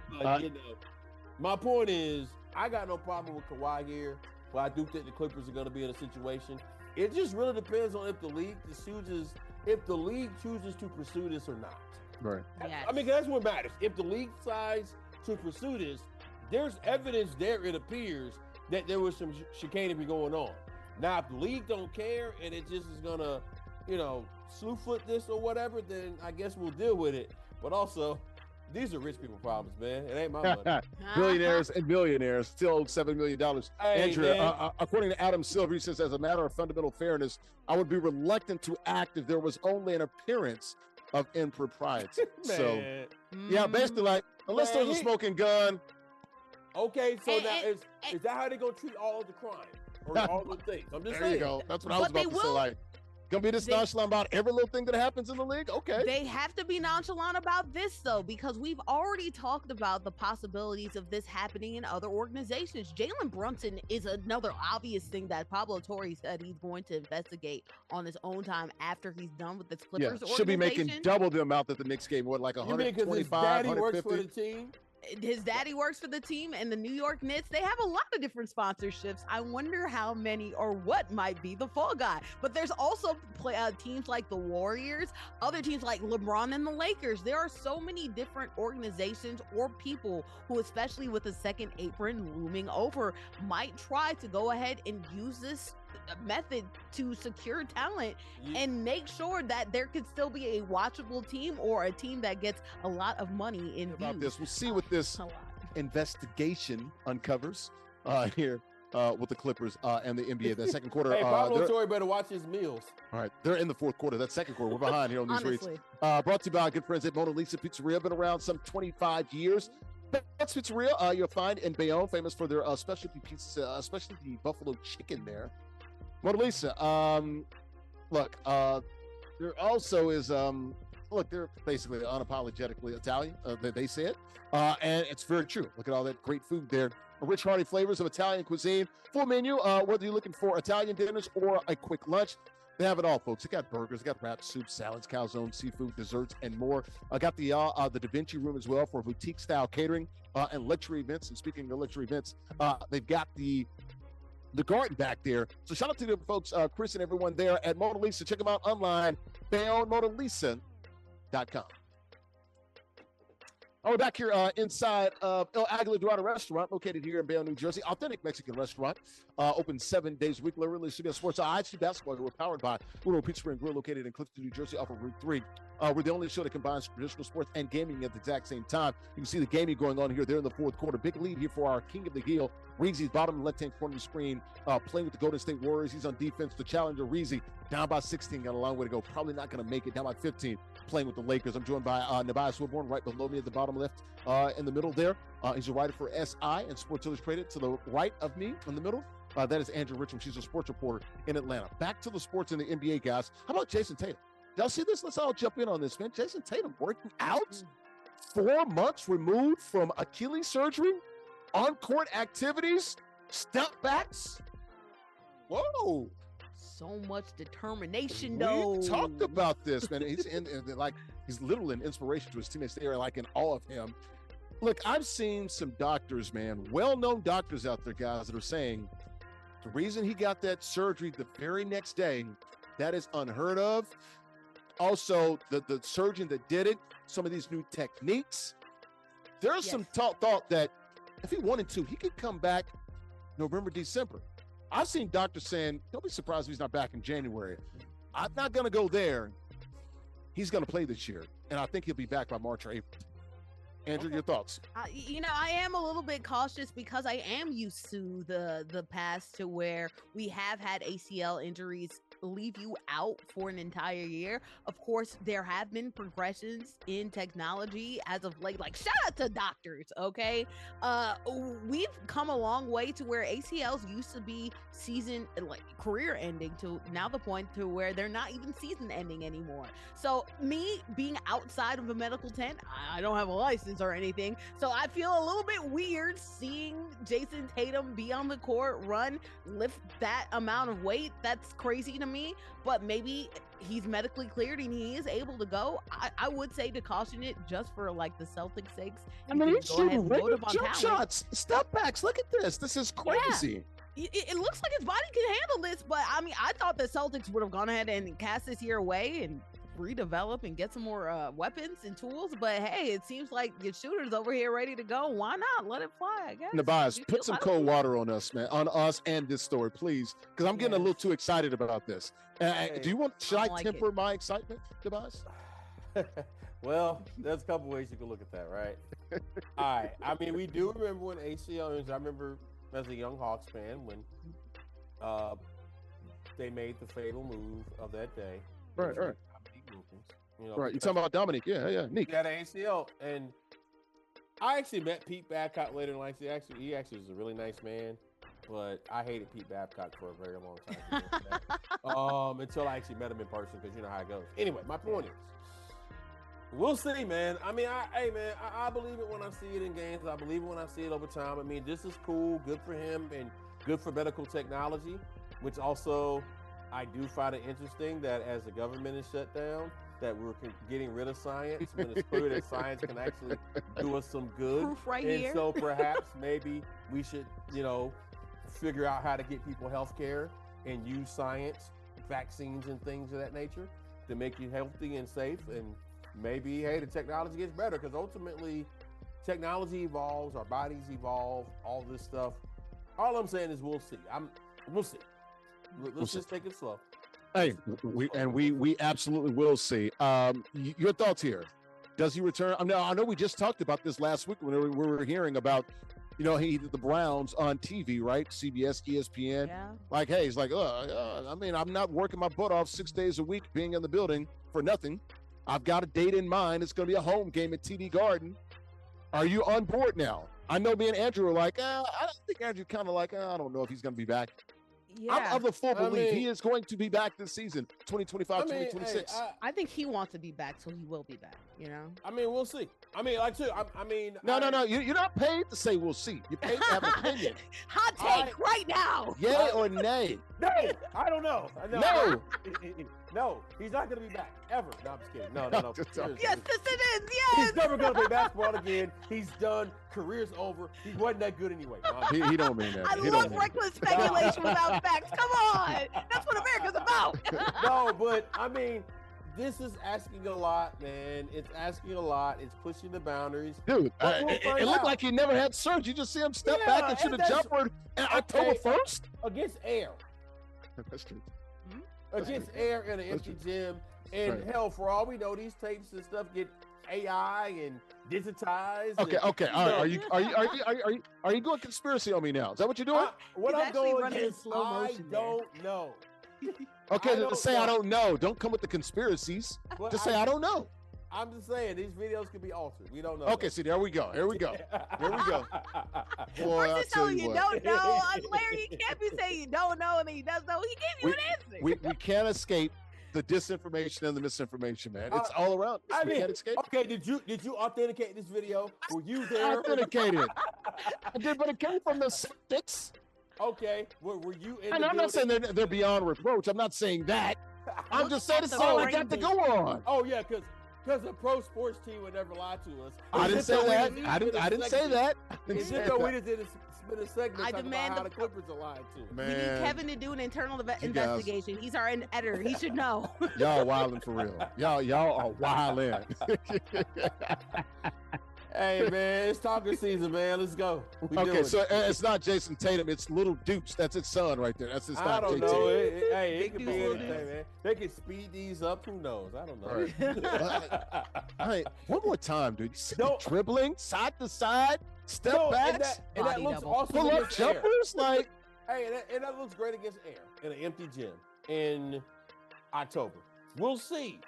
My point is, I got no problem with Kawhi here, but I do think the Clippers are going to be in a situation. It just really depends on if the league chooses to pursue this or not. Right. Yes. I mean, that's what matters. If the league decides to pursue this, there's evidence there, it appears, that there was some chicanery going on. Now, if the league don't care and it just is going to, slew foot this or whatever, then I guess we'll deal with it. But also, these are rich people problems, man. It ain't my money. Billionaires and millionaires still owe $7 million. Hey, Andrea, according to Adam Silver, he says, as a matter of fundamental fairness, I would be reluctant to act if there was only an appearance of impropriety. So, yeah, basically, like, unless there's a smoking gun. Okay, so now is that how they gonna treat all the crime or all the things? I'm just saying. There you go. That's what I was about to say. Like, gonna be this nonchalant about every little thing that happens in the league? Okay. They have to be nonchalant about this, though, because we've already talked about the possibilities of this happening in other organizations. Jalen Brunson is another obvious thing that Pablo Torre said he's going to investigate on his own time after he's done with this Clippers organization. Should be making double the amount that the Knicks gave, like 125, 150? His daddy works for the team? His daddy works for the team, and the New York Knicks, they have a lot of different sponsorships. I wonder how many or what might be the fall guy. But there's also teams like the Warriors, other teams like LeBron and the Lakers. There are so many different organizations or people who, especially with the second apron looming over, might try to go ahead and use this method to secure talent and make sure that there could still be a watchable team or a team that gets a lot of money in about views. this. We'll see what this investigation uncovers here with the Clippers and the NBA. The second quarter. Hey, Pablo Torre better watch his meals. All right, they're in the fourth quarter. That second quarter, we're behind here on these rates. Brought to you by our good friends at Mona Lisa Pizzeria. Been around some 25 years. That's Pizzeria. You'll find in Bayonne, famous for their specialty pizza, especially the buffalo chicken there. Mona Lisa, look, there also is, they're basically unapologetically Italian, they say it, and it's very true. Look at all that great food there. Rich, hearty flavors of Italian cuisine. Full menu, whether you're looking for Italian dinners or a quick lunch, they have it all, folks. They got burgers, they got wraps, soups, salads, calzone, seafood, desserts, and more. I got the Da Vinci room as well for boutique-style catering and luxury events. And speaking of luxury events, they've got the garden back there. So shout out to the folks, Chris and everyone there at Mona Lisa. Check them out online, BayonneMonaLisa.com. We're back here inside of El Aguila Dorado Restaurant, located here in Bayonne, New Jersey. Authentic Mexican restaurant, open 7 days a week. Larry Studio Sports ISG Basketball. We're powered by Wilborn Pizza and Grill, located in Clifton, New Jersey, off of Route 3. We're the only show that combines traditional sports and gaming at the exact same time. You can see the gaming going on here. They're in the fourth quarter. Big lead here for our King of the Hill. Reezy's bottom left-hand corner of the screen, playing with the Golden State Warriors. He's on defense. The challenger, Reezy, down by 16, got a long way to go. Probably not going to make it, down by 15, playing with the Lakers. I'm joined by Nubyjas Wilborn, right below me at the bottom left, in the middle there. He's a writer for SI and Sports Illustrated. To the right of me in the middle, that is Andrea Richmond. She's a sports reporter in Atlanta. Back to the sports in the NBA, guys. How about Jayson Tatum? Y'all see this? Let's all jump in on this, man. Jayson Tatum working out, 4 months removed from Achilles surgery, on-court activities, step backs. Whoa. So much determination, though. We talked about this, man. He's he's literally an inspiration to his teammates. They are like in awe of him. Look, I've seen some doctors, man, well-known doctors out there, guys, that are saying the reason he got that surgery the very next day, that is unheard of. Also, the surgeon that did it, some of these new techniques. There's some thought that if he wanted to, he could come back November, December. I've seen doctors saying, don't be surprised if he's not back in January. I'm not going to go there. He's going to play this year, and I think he'll be back by March or April. Andrew, your thoughts? I am a little bit cautious because I am used to the past to where we have had ACL injuries leave you out for an entire year. Of course, there have been progressions in technology as of late. Like, shout out to doctors, okay? We've come a long way to where ACLs used to be season, like career ending, to now the point to where they're not even season ending anymore. So me being outside of a medical tent, I don't have a license, distance or anything. So I feel a little bit weird seeing Jayson Tatum be on the court, run, lift that amount of weight. That's crazy to me, but maybe he's medically cleared and he is able to go. I would say to caution it just for like the Celtics' sakes. I mean, he's shooting regular jump shots, step backs. Look at this. This is crazy. Yeah. It looks like his body can handle this, but I mean, I thought the Celtics would have gone ahead and cast this year away and redevelop and get some more weapons and tools. But hey, it seems like your shooter's over here ready to go. Why not let it fly? I guess. Nubyjas, put some cold water on us, man, on us and this story, please, because I'm getting a little too excited about this. Do you want? Should I temper my excitement, Nubyjas? Well, there's a couple ways you can look at that, right? All right. I mean, we do remember when ACL injury. I remember as a young Hawks fan when they made the fatal move of that day. Right. You know, Right. You're talking about Dominic. Yeah. Nick. He had an ACL. And I actually met Pete Babcock later in life. He actually was a really nice man. But I hated Pete Babcock for a very long time. Until I actually met him in person, because you know how it goes. Anyway, my point is, we'll see, man. I mean, I believe it when I see it in games. I believe it when I see it over time. I mean, this is cool, good for him, and good for medical technology, which also I do find it interesting that as the government is shut down, that we're getting rid of science when it's clear that science can actually do us some good. Proof right and here. So perhaps maybe we should, figure out how to get people health care and use science, vaccines and things of that nature to make you healthy and safe. And maybe, hey, the technology gets better, because ultimately technology evolves, our bodies evolve, all this stuff. All I'm saying is we'll see. We'll see. Let's just take it slow. Hey, we absolutely will see. Your thoughts here? Does he return? I know we just talked about this last week when we were hearing about, the Browns on TV, right? CBS, ESPN. Yeah. Like, hey, he's like, I mean, I'm not working my butt off 6 days a week being in the building for nothing. I've got a date in mind. It's going to be a home game at TD Garden. Are you on board now? I know me and Andrew were like, I think Andrew kind of like, I don't know if he's going to be back. Yeah. I'm of the full belief he is going to be back this season, 2025, 2026. I think he wants to be back, so he will be back, I mean, we'll see. I mean, No. You're not paid to say we'll see. You're paid to have an opinion. Hot take right now. Yay or nay? No, I don't know. No. No, he's not going to be back ever. No, I'm just kidding. No. Yes, it is. Yes. He's never going to play basketball again. He's done. Career's over. He wasn't that good anyway. No, he don't mean that. I love reckless speculation without facts. Come on. That's what America's about. No, but I mean, this is asking a lot, man. It's asking a lot. It's pushing the boundaries. Dude, it looked like he never had surgery. You just see him step back and shoot a jumper October 1st? Against air. That's true. Against air in an empty gym. And hell, for all we know, these tapes and stuff get AI and digitized. Okay. All right. Are you going conspiracy on me now? Is that what you're doing? What He's I'm going running in is slow motion I don't know. Okay, then say I don't know. Don't come with the conspiracies. Well, just say I don't know. I'm just saying these videos could be altered. We don't know. Okay, see, there we go. Here we go. Boy, First he's telling you don't know. Larry, you can't be saying you don't know and he does know. He gave you an answer. We can't escape the disinformation and the misinformation, man. It's all around. We can't escape. Okay, did you authenticate this video? Were you there? I authenticated. I did, but it came from the Celtics. Okay, were you in And the I'm not saying they're beyond reproach. I'm not saying that. I'm just saying it's all I got to go on. Oh yeah, because a pro sports team would never lie to us. I didn't say that. I didn't say that. Is it though we just did a segment I talking demand about how the Clippers are lying to? Man, we need Kevin to do an internal investigation. He's our editor. He should know. Y'all wilding for real. Y'all are wilding. Hey man, it's talking season, man. Let's go. Okay, so it's not Jayson Tatum. It's Little Dukes. That's his son right there. That's his son. I don't know. It could be anything, man. They can speed these up. Who knows? I don't know. Right. One more time, dude. You see dribbling side to side, step backs, and that looks awesome. Pull up jumpers, like. Hey, and that looks great against air in an empty gym in October. We'll see.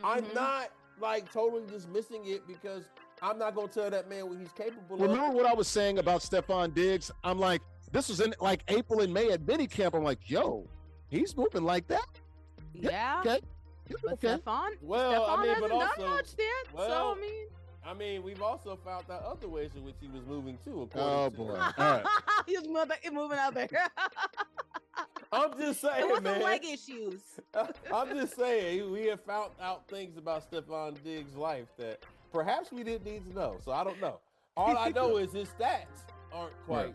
I'm not like totally dismissing it because I'm not going to tell that man what he's capable of. Remember what I was saying about Stephon Diggs? I'm like, this was in like April and May at minicamp. I'm like, yo, he's moving like that? Yeah. Okay. But okay. Stephon, well, I mean, hasn't but also, done much yet. So, I mean. I mean, we've also found out other ways in which he was moving too. Oh boy! All right. He was moving out there. I'm just saying, It was man. some leg issues. I'm just saying, we have found out things about Stephon Diggs' life that perhaps we didn't need to know. So I don't know. All I know is his stats aren't quite,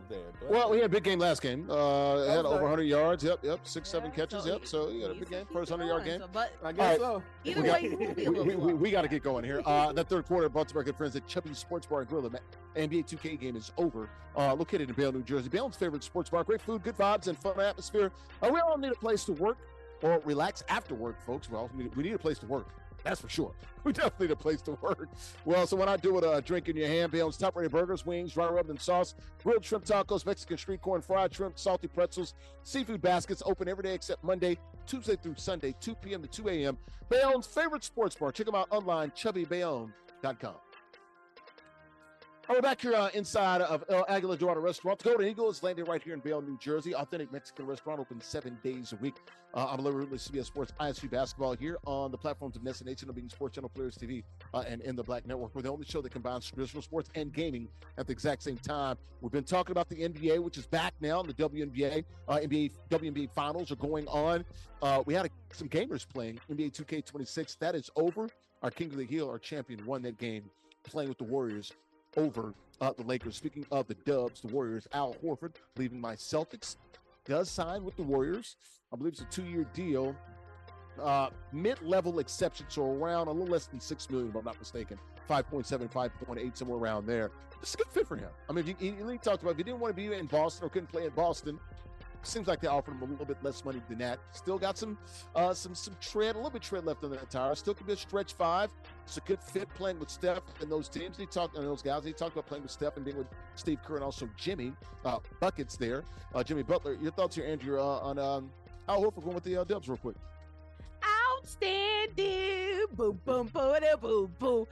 there. But, Well, he had a big game last game. Had over 100 yards. Yep. 6-7 catches. so So he had a big game. First 100-yard game. But I guess All so. either way, he will be a little slow. We got to get going here. That third quarter brought to our good friends at Chubby Sports Bar and Grill. The NBA 2K game is over. Located in Bayonne, New Jersey. Bayonne's favorite sports bar. Great food, good vibes, and fun atmosphere. We all need a place to work or relax after work, folks. We need a place to work. That's for sure. We definitely need a place to work. Well, so when I do it, a drink in your hand, Bayonne's top-rated burgers, wings, dry rubbed in sauce, grilled shrimp tacos, Mexican street corn, fried shrimp, salty pretzels, seafood baskets, open every day except Monday, Tuesday through Sunday, 2 p.m. to 2 a.m. Bayonne's favorite sports bar. Check them out online, chubbybayonne.com. We're back here inside of El Aguila Dorado Restaurant. The Golden Eagle is landed right here in Bayonne, New Jersey. Authentic Mexican restaurant, open 7 days a week. I'm Larry Ridley, CBS Sports, ISG Basketball here on the platforms of NESN, WNBA Sports Channel, Players TV, and in the Black Network. We're the only show that combines traditional sports and gaming at the exact same time. We've been talking about the NBA, which is back now, and the WNBA. WNBA finals are going on. We had some gamers playing NBA 2K26. That is over. Our King of the Hill, our champion, won that game playing with the Warriors over the Lakers. Speaking of the Dubs, the Warriors, Al Horford, leaving my Celtics, does sign with the Warriors. I believe it's a 2-year deal. Mid-level exception, so around a little less than $6 million, if I'm not mistaken. 5.7, 5.8, somewhere around there. It's a good fit for him. I mean, he talked about if he didn't want to be in Boston or couldn't play in Boston, seems like they offered him a little bit less money than that. Still got some tread, a little bit tread left on that tire. Still could be a stretch 5. It's a good fit playing with Steph and those teams. He talked about playing with Steph and being with Steve Kerr and also Jimmy buckets there. Jimmy Butler. Your thoughts here, Andrea, on Al Horford going with the Dubs real quick? Outstanding. Boom, boom, boom, boom, boom.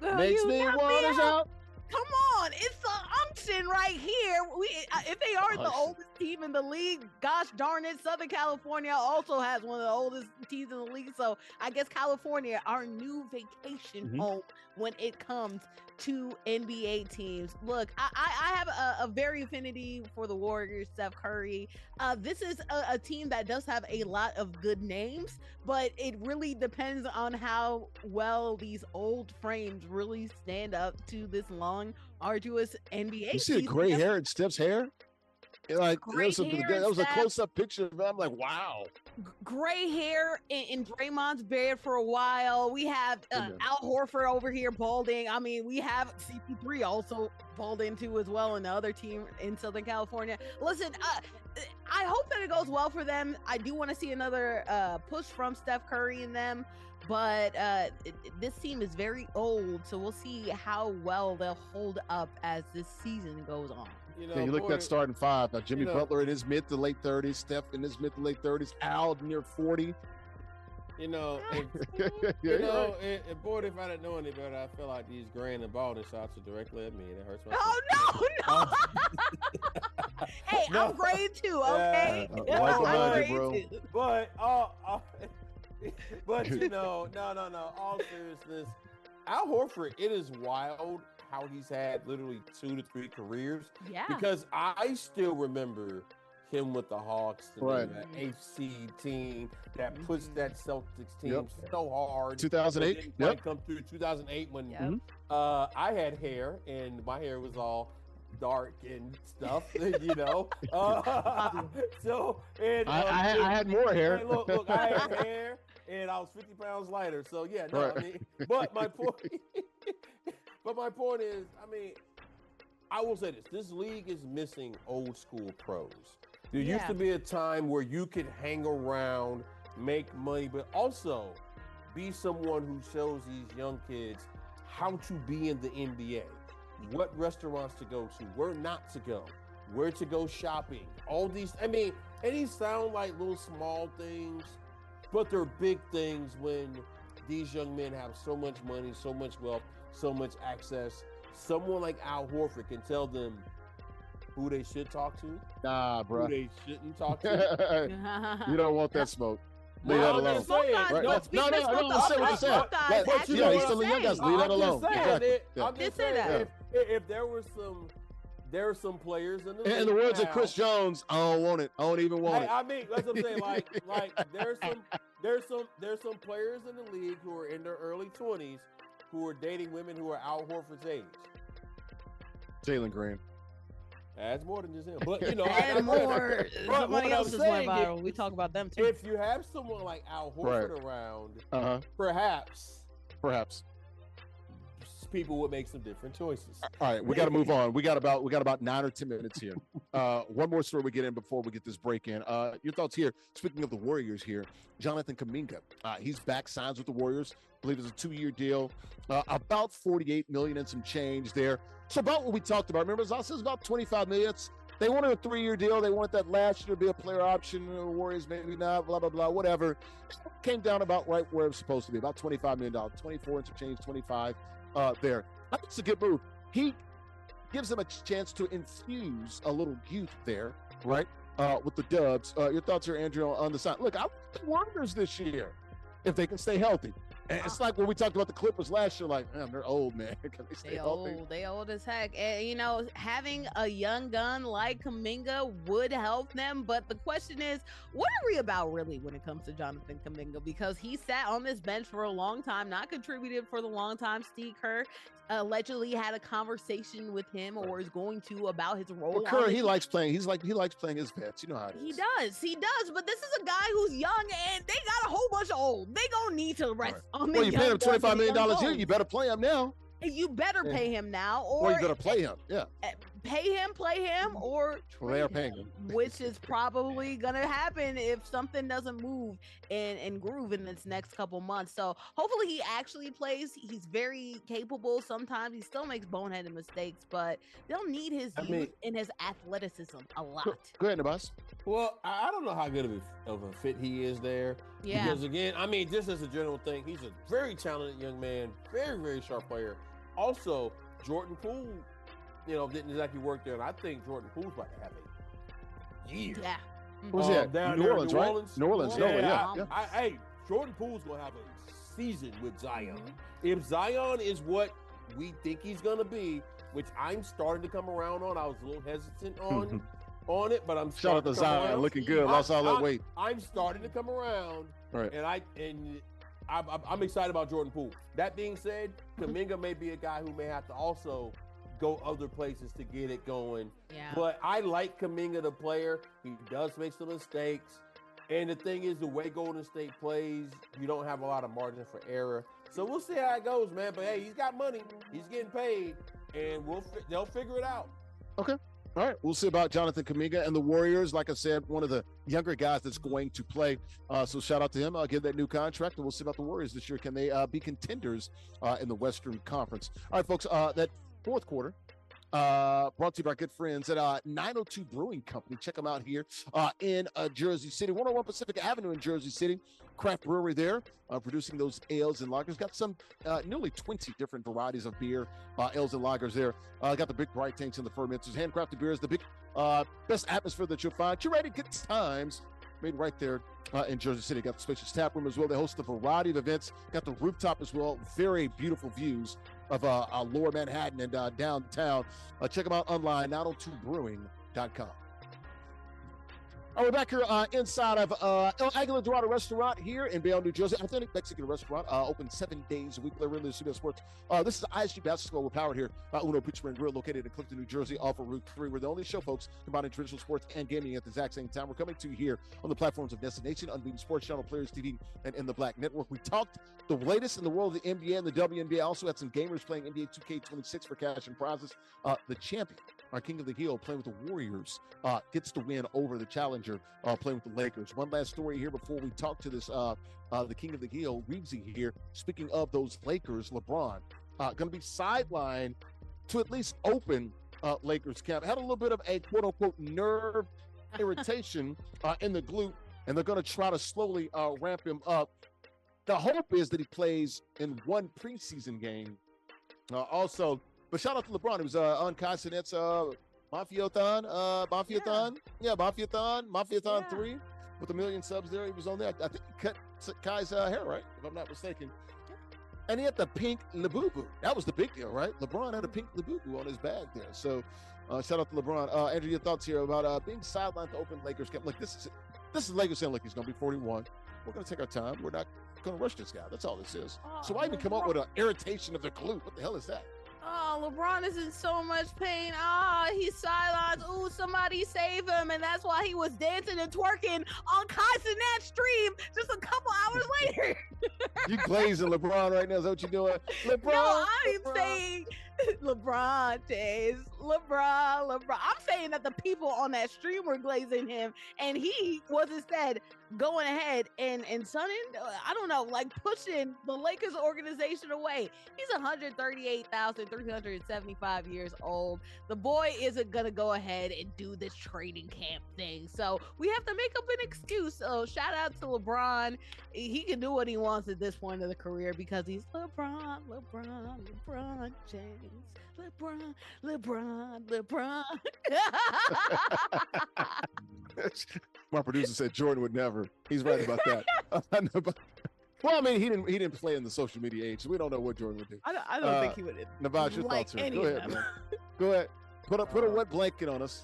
Girl, Makes me waters out. Come on, it's the unction right here. If they aren't the oldest team in the league, gosh darn it, Southern California also has one of the oldest teams in the league. So I guess California, our new vacation home when it comes to NBA teams. Look, I have a very affinity for the Warriors, Steph Curry. This is a team that does have a lot of good names, but it really depends on how well these old frames really stand up to this long, arduous NBA You see the gray hair in Steph's hair? Like that was a close-up picture of him. I'm like, wow. Gray hair in Draymond's beard for a while. We have Al Horford over here balding. I mean, we have CP3 also balding too as well in the other team in Southern California. Listen, I hope that it goes well for them. I do want to see another push from Steph Curry in them. But this team is very old, so we'll see how well they'll hold up as this season goes on. You look at that starting 5. Now, Jimmy Butler in his mid to late 30s, Steph in his mid to late 30s, Al near 40. And boy, if I didn't know any better, I feel like these grand and balding shots are directly at me. That hurts my no. Hey, no. I'm grade 2, okay? I'm grade bro. 2. But no. All seriousness, Al Horford, it is wild how he's had literally 2 to 3 careers. Yeah. Because I still remember him with the Hawks, that AC team that pushed that Celtics team so hard. 2008. Yep. Come through 2008 when I had hair and my hair was all dark and stuff, So and I had more hair. Hey, look, I had hair and I was 50 pounds lighter. So I mean, but my point is, I mean, I will say this: this league is missing old school pros. There used to be a time where you could hang around, make money, but also be someone who shows these young kids how to be in the NBA, what restaurants to go to, where not to go, where to go shopping, all these. I mean, and these sound like little small things, but they're big things when these young men have so much money, so much wealth, so much access. Someone like Al Horford can tell them who they should talk to, bro. who they shouldn't talk to. You don't want that smoke. Leave that alone. Smoke guys, Right. but No, speaking of I smoke say what you're guys, saying. smoke guys But actually yeah, he's did still a young say- guy. Leave that alone. Exactly. Yeah. I'm just Did say saying, that. if there were some players in the league In the words of now- Chris Jones, I don't want it. I don't even want Hey, it. I mean, that's what I'm saying. Like there's some players in the league who are in their early 20s who are dating women who are Al Horford's age. Jalen Green. That's more than just him. But you know, And more. But Somebody what else I'm just went saying viral. is- We talk about them too. if you have someone like Al Horford around, perhaps Perhaps. people would make some different choices. All right, we got to move on. We got about 9 or 10 minutes here. One more story we get in before we get this break in. Your thoughts here. Speaking of the Warriors here, Jonathan Kuminga. He's back, signs with the Warriors. I believe it's a 2-year deal. About $48 million and some change there. So about what we talked about. Remember, it was about $25 million. They wanted a 3-year deal. They wanted that last year to be a player option. The Warriors maybe not, blah, blah, blah, whatever. Came down about right where it was supposed to be, about $25 million, 24 and some change, 25 there. I think it's a good move. He gives them a chance to infuse a little youth there, right, with the Dubs. Your thoughts are, Andrea, on the side. Look, I like the Warriors this year if they can stay healthy. And it's like when we talked about the Clippers last year, like, man, they're old, man. Can they stay healthy? They old as heck. And, you know, having a young gun like Kuminga would help them. But the question is, what are we about really when it comes to Jonathan Kuminga? Because he sat on this bench for a long time, not contributed for the long time. Steve Kerr allegedly had a conversation with him or is going to about his role. Well, Kerr, he likes playing. He likes playing his vets. You know how it is. He does. But this is a guy who's young and they got a whole bunch of old. They gonna need to rest on the Well, you paid him young guns $25 and the million young a year. bones. You better play him now. You better pay him now, Or you better play him. Yeah. pay him, play him, or Well, they are paying him. which is probably gonna happen if something doesn't move and groove in this next couple months. So hopefully he actually plays. He's very capable. Sometimes he still makes boneheaded mistakes, but they'll need his youth and his athleticism a lot. Go ahead, Nubyjas. Well, I don't know how good of a fit he is there. Yeah. Because again, I mean, just as a general thing, he's a very talented young man, very, very sharp player. Also, Jordan Poole, didn't exactly work there, and I think Jordan Poole's about to have a year. Yeah. Who's that? Down New there in Orleans, New right? Orleans. New Orleans, yeah. Hey, Jordan Poole's gonna have a season with Zion. If Zion is what we think he's gonna be, which I'm starting to come around on, I was a little hesitant on it, but I'm Shout out to Zion, looking good. Lost all that weight. I'm starting to come around, right? And I'm excited about Jordan Poole. That being said, Kuminga may be a guy who may have to also go other places to get it going. Yeah. But I like Kuminga, the player. He does make some mistakes. And the thing is, the way Golden State plays, you don't have a lot of margin for error. So we'll see how it goes, man. But hey, he's got money. He's getting paid. And they'll figure it out. Okay. All right, we'll see about Jonathan Kuminga and the Warriors. Like I said, one of the younger guys that's going to play. So shout out to him. I'll give that new contract, and we'll see about the Warriors this year. Can they be contenders in the Western Conference? All right, folks, that fourth quarter brought to you by our good friends at 902 Brewing Company. Check them out here in Jersey City, 101 Pacific Avenue in Jersey City. Craft brewery there, producing those ales and lagers. Got some nearly 20 different varieties of beer, ales and lagers there. Got the big bright tanks and the fermenters. Handcrafted beers, the big best atmosphere that you'll find. Curated good times made right there in Jersey City. Got the spacious tap room as well. They host a variety of events. Got the rooftop as well. Very beautiful views of Lower Manhattan and downtown. Check them out online, 902brewing.com. All right, we're back here inside of El Aguila Dorado Restaurant here in Bayonne, New Jersey. Authentic Mexican restaurant, open 7 days a week. Larry Ridley, Studio Sports. This is ISG Basketball. We're powered here by Uno Pizza and Grill, located in Clifton, New Jersey, off of Route 3. We're the only show, folks, combining traditional sports and gaming at the exact same time. We're coming to you here on the platforms of Destination, Unbeaten Sports Channel, Players TV, and In the Black Network. We talked the latest in the world of the NBA and the WNBA. Also had some gamers playing NBA 2K26 for cash and prizes. The champion, our King of the Hill, playing with the Warriors, gets the win over the challenger, playing with the Lakers. One last story here before we talk to this, the King of the Hill, Reezy here. Speaking of those Lakers, LeBron, going to be sidelined to at least open Lakers camp. Had a little bit of a quote-unquote nerve irritation in the glute, and they're going to try to slowly ramp him up. The hope is that he plays in one preseason game. Also, but shout out to LeBron. He was on Consonant's Mafiathon. Yeah, Mafiathon 3. with 1 million subs there. He was on there. I think he cut Kai's hair, right? If I'm not mistaken. And he had the pink Labubu. That was the big deal, right? LeBron had a pink Labubu on his bag there. So shout out to LeBron. Andrea, your thoughts here about being sidelined to open Lakers camp. Look, this is Lakers saying, look, he's going to be 41. We're going to take our time. We're not going to rush this guy. That's all this is. So why even come up with an irritation of the glute? What the hell is that? Oh, LeBron is in so much pain. He's sidelined. Ooh, somebody save him. And that's why he was dancing and twerking on Kai's Nat stream just a couple hours later. You glazing LeBron right now. Is that what you're doing? LeBron. No, I'm saying LeBron James. LeBron. I'm saying that the people on that stream were glazing him. And he was instead going ahead and sunning, I don't know, like pushing the Lakers organization away. He's 138,375 years old. The boy isn't going to go ahead and do this training camp thing. So we have to make up an excuse. So shout out to LeBron. He can do what he wants at this point of the career because he's LeBron James. LeBron. My producer said Jordan would never. He's right about that. Well, I mean, he didn't play in the social media age, so we don't know what Jordan would do. I don't think he would. Nubyjas, your thoughts here. Go ahead, man. Go ahead. Put a wet blanket on us.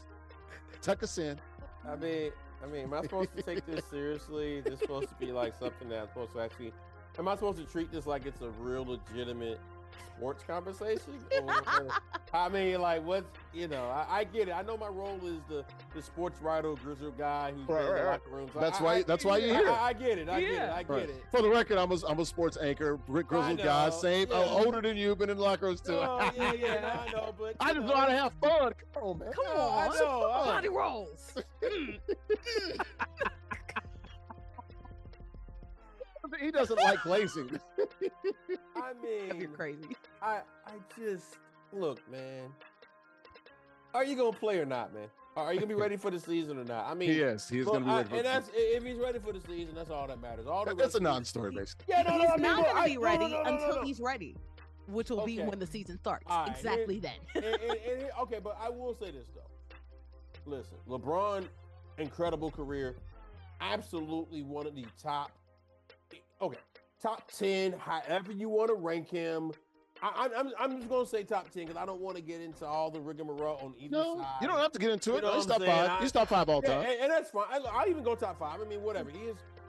Tuck us in. I mean, am I supposed to take this seriously? This is supposed to be like something that I'm supposed to actually. Am I supposed to treat this like it's a real legitimate sports conversation? I mean, like, what's, I get it. I know my role is the sports writer, grizzled guy who's in the locker rooms. That's why you're here. I get it. I get it. For the record, I'm a sports anchor, grizzled guy, same, older than you, been in the locker rooms too. I know, but I just know how to have fun. Come on, man. Come on, I know. body rolls. He doesn't like glazing. I mean, you're crazy. I just look, man. Are you gonna play or not, man? Are you gonna be ready for the season or not? I mean, yes, he's gonna be ready. For and that's if he's ready for the season. That's all that matters. That's a non-story, basically. Yeah, he's not gonna be ready until he's ready, which will be when the season starts. Right, exactly then. Okay, but I will say this though. Listen, LeBron, incredible career, absolutely one of the top. Okay, top 10, however you want to rank him. I'm just going to say top 10 because I don't want to get into all the rigmarole on either side. You don't have to get into it. No, he's top 5. He's top 5 all time. And that's fine. I'll even go top 5. I mean, whatever.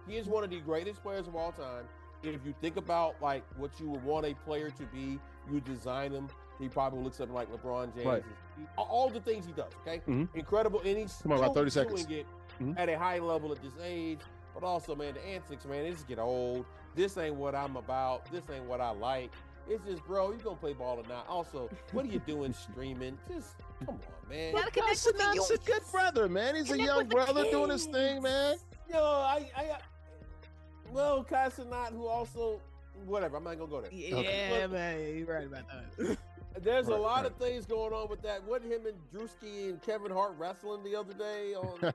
He is one of the greatest players of all time. If you think about like what you would want a player to be, you design him. He probably looks something like LeBron James. Right. All the things he does, okay? Mm-hmm. Incredible. And he's still about 30 seconds. doing it at a high level at this age. But also, man, the antics, man, they just get old. This ain't what I'm about. This ain't what I like. It's just, bro, you gonna play ball or not? Also, what are you doing streaming? Just come on, man. That's a good brother, man. He's a young brother doing his thing, man. Well, Casanat, who also, whatever. I'm not gonna go there. Yeah, man, you're right about that. There's a lot of things going on with that. What him and Drewski and Kevin Hart wrestling the other day on.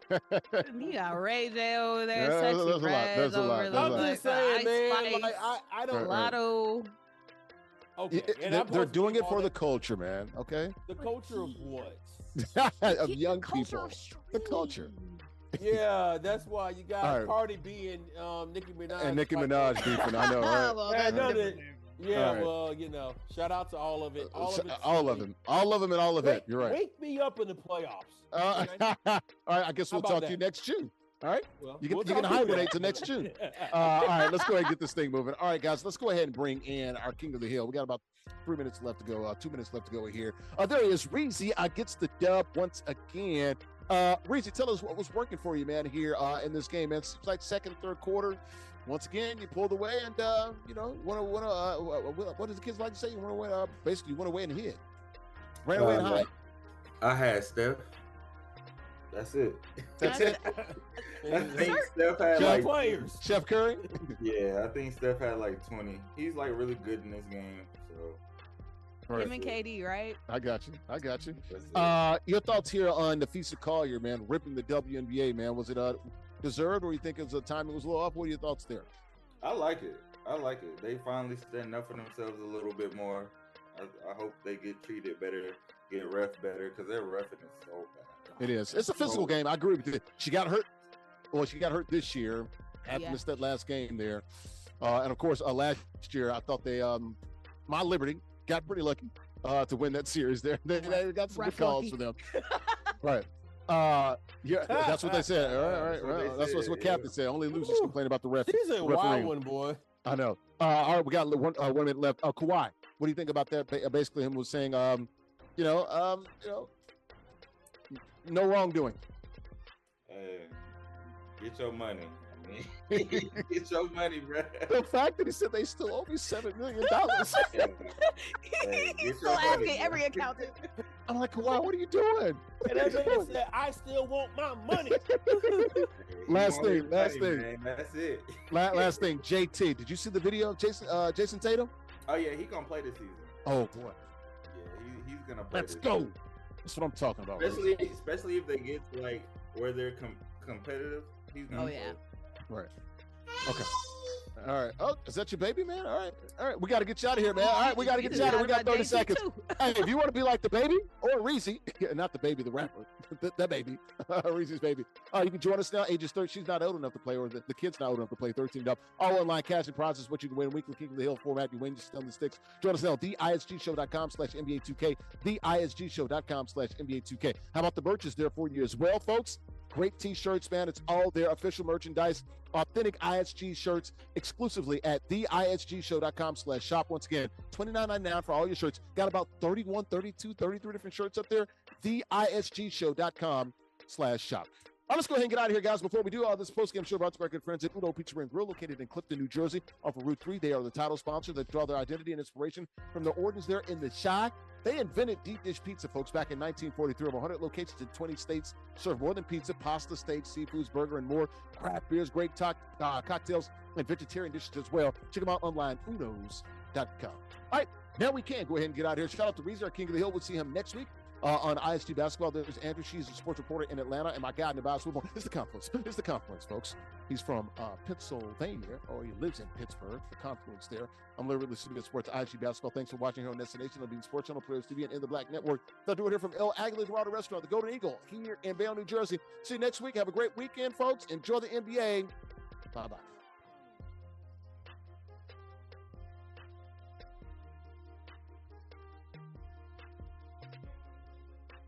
You got Ray J over there, there's Sexy There's a lot. I'm just saying, man. Like, I don't. Lotto. Okay, they're doing it for the culture, man. Okay. The culture of what? Of young people. The culture. Yeah, that's why you got Cardi B and Nicki Minaj. And Nicki Minaj beefing. I know, right? Well, shout out to all of it. All of them and all of it. You're right. Wake me up in the playoffs. All right, I guess we'll talk to you next June. All right? Well, you can hibernate till next June. All right, let's go ahead and get this thing moving. All right, guys, let's go ahead and bring in our King of the Hill. We got about 3 minutes left to go, 2 minutes left to go here. There he is, Reezy. Gets the dub once again. Reezy, tell us what was working for you, man, here in this game, man. It's like second, third quarter. Once again, you pulled away and, what does the kids like to say? You want to win, basically, you went away and hit. Ran away and high. I had Steph. That's it. That's it. I think Steph had like players. Chef Curry? Yeah, I think Steph had like 20. He's like really good in this game. So Him and KD, right? I got you. Your thoughts here on Napheesa Collier, man, ripping the WNBA, man. Was it deserved, or you think the timing was a little off? What are your thoughts there? I like it. They finally stand up for themselves a little bit more. I hope they get treated better, get ref better, because their reffing is so bad. It is. It's a physical game. I agree with you. She got hurt Well, she got hurt this year. Had to miss that last game there. And of course, last year I thought they, my Liberty got pretty lucky to win that series there. They got some good calls for them. Right. Yeah, that's what they said. All right. That's what Captain said. Only losers complain about the ref. He's a wild one, boy. I know. All right, we got one minute left. Kawhi, what do you think about that? Basically, him was saying, no wrongdoing. Get your money. Get your money, bro. The fact that he said they still owe me $7 million. He's still asking every accountant. I'm like, Kawhi, what are you doing? And that man said, I still want my money. Last thing. Man. That's it. Last thing, JT. Did you see the video of Jayson Tatum? Oh yeah, he gonna play this season. Oh boy. Yeah, he's gonna play. Let's go. That's what I'm talking about. Especially if they get to like where they're competitive. He's gonna play. Right. Okay. All right. Oh, is that your baby, man? All right. We got to get you out of here, man. All right, we got to get you out of here. We got 30 seconds. Hey, if you want to be like the baby or Reezy, not the baby, the rapper, the baby, Reezy's baby. You can join us now. Ages 30. She's not old enough to play, or the kid's not old enough to play. 13 up. All online cash and prizes. What you can win. Weekly King of the Hill format. You win. You still in the sticks. Join us now. TheISGShow.com/NBA2K. TheISGShow.com/NBA2K. How about the merch is there for you as well, folks? Great t-shirts, man. It's all their official merchandise. Authentic ISG shirts exclusively at theisgshow.com/shop. Once again, $29.99 for all your shirts. Got about 31, 32, 33 different shirts up there. Theisgshow.com/shop. All right, let's go ahead and get out of here, guys. Before we do all this post-game show brought to our good friends at Uno Pizzeria and Grill, located in Clifton, New Jersey, off of Route 3. They are the title sponsor that draw their identity and inspiration from the origins there in the Chi. They invented deep dish pizza, folks, back in 1943. Over 100 locations in 20 states serve more than pizza, pasta, steaks, seafoods, burger, and more. Craft beers, great cocktails, and vegetarian dishes as well. Check them out online, unos.com. All right, now we can go ahead and get out of here. Shout out to Reezy, our King of the Hill. We'll see him next week on ISG Basketball. There's Andrea. She's a sports reporter in Atlanta. And my guy, Nubyjas, Wilborn. It's the Confluence. It's the Confluence, folks. He's from Pennsylvania, or he lives in Pittsburgh, the Confluence there. I'm Larry Ridley, CBS Sports, ISG Basketball. Thanks for watching here on NESN, on being Sports Channel, Players TV, and In the Black Network. They'll do it here from El Aguilar Dorado Restaurant, the Golden Eagle, here in Bayonne, New Jersey. See you next week. Have a great weekend, folks. Enjoy the NBA. Bye-bye.